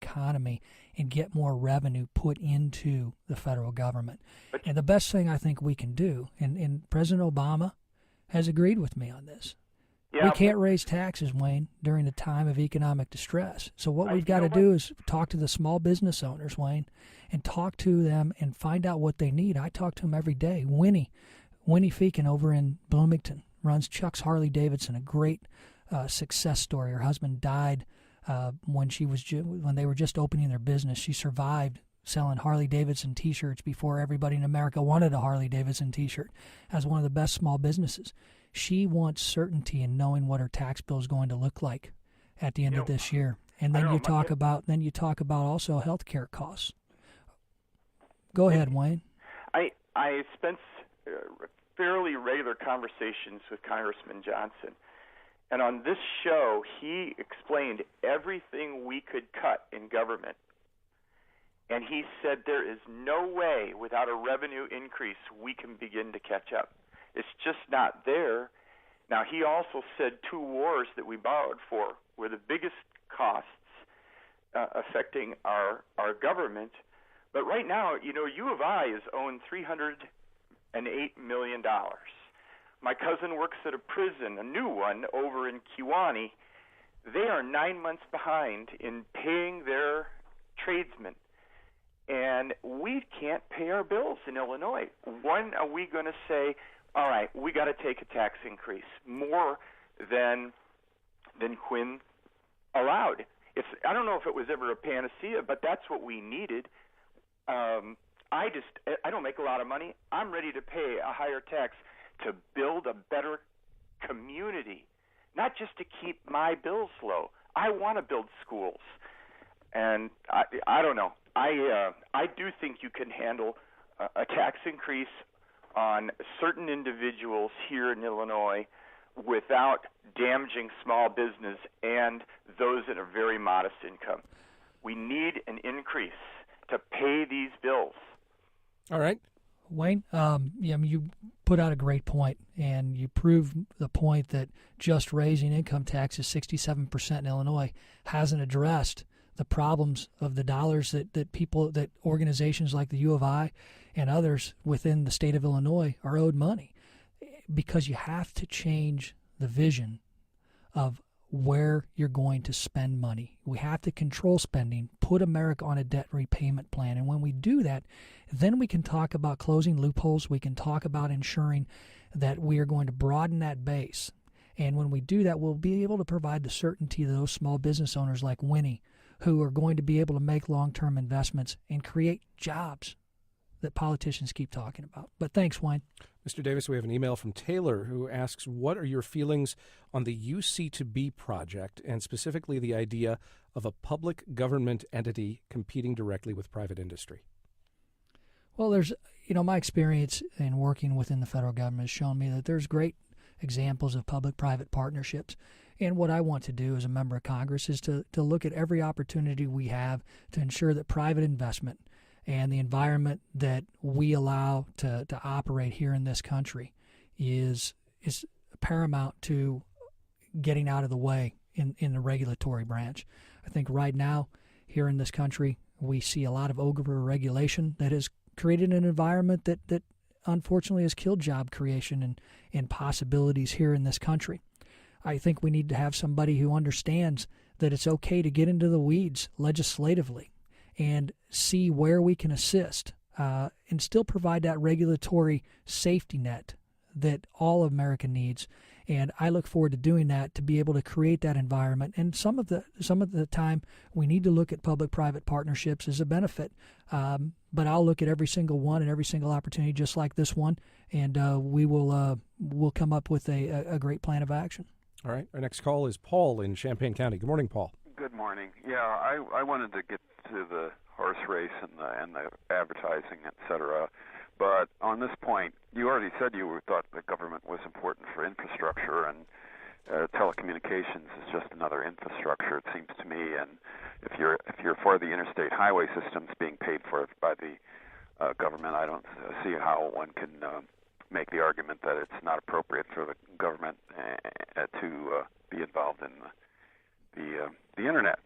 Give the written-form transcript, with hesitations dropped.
economy and get more revenue put into the federal government. And the best thing I think we can do, and President Obama has agreed with me on this, we can't raise taxes, Wayne, during a time of economic distress. So what we've got to do is talk to the small business owners, Wayne, and talk to them and find out what they need. I talk to them every day. Winnie Feakin over in Bloomington runs Chuck's Harley Davidson, a great success story. Her husband died when they were just opening their business. She survived selling Harley Davidson T-shirts before everybody in America wanted a Harley Davidson T-shirt, as one of the best small businesses. She wants certainty in knowing what her tax bill is going to look like at the end of this year. And then you talk about also health care costs. Go ahead, Wayne. I spent fairly regular conversations with Congressman Johnson, and on this show he explained everything we could cut in government. And he said there is no way without a revenue increase we can begin to catch up. It's just not there. Now, he also said 2 wars that we borrowed for were the biggest costs affecting our government. But right now, U of I is owned $308 million. My cousin works at a prison, a new one, over in Kewanee. They are 9 months behind in paying their tradesmen. And we can't pay our bills in Illinois. When are we going to say, all right, we got to take a tax increase more than Quinn allowed? I don't know if it was ever a panacea, but that's what we needed. I don't make a lot of money. I'm ready to pay a higher tax to build a better community, not just to keep my bills low. I want to build schools. And I don't know. I do think you can handle a tax increase on certain individuals here in Illinois without damaging small business and those at a very modest income. We need an increase to pay these bills. All right. Wayne, you put out a great point, and you proved the point that just raising income taxes 67% in Illinois hasn't addressed the problems of the dollars that organizations like the U of I and others within the state of Illinois are owed money, because you have to change the vision of where you're going to spend money. We have to control spending, put America on a debt repayment plan. And when we do that, then we can talk about closing loopholes. We can talk about ensuring that we are going to broaden that base. And when we do that, we'll be able to provide the certainty to those small business owners like Winnie, who are going to be able to make long-term investments and create jobs that politicians keep talking about. But thanks, Wayne. Mr. Davis, we have an email from Taylor who asks, what are your feelings on the UC2B project, and specifically the idea of a public government entity competing directly with private industry? Well, there's, my experience in working within the federal government has shown me that there's great examples of public-private partnerships. And what I want to do as a member of Congress is to look at every opportunity we have to ensure that private investment and the environment that we allow to operate here in this country is paramount to getting out of the way in the regulatory branch. I think right now here in this country we see a lot of over-regulation that has created an environment that unfortunately has killed job creation and possibilities here in this country. I think we need to have somebody who understands that it's okay to get into the weeds legislatively and see where we can assist and still provide that regulatory safety net that all of America needs. And I look forward to doing that, to be able to create that environment. And some of the time we need to look at public-private partnerships as a benefit. But I'll look at every single one and every single opportunity just like this one, and we'll come up with a great plan of action. All right. Our next call is Paul in Champaign County. Good morning, Paul. Good morning. Yeah, I wanted to get to the horse race and the advertising, et cetera. But on this point, you already said you thought the government was important for infrastructure, and telecommunications is just another infrastructure, it seems to me. And if you're for the interstate highway systems being paid for by the government, I don't see how one can make the argument that it's not appropriate for the government to be involved in the internet.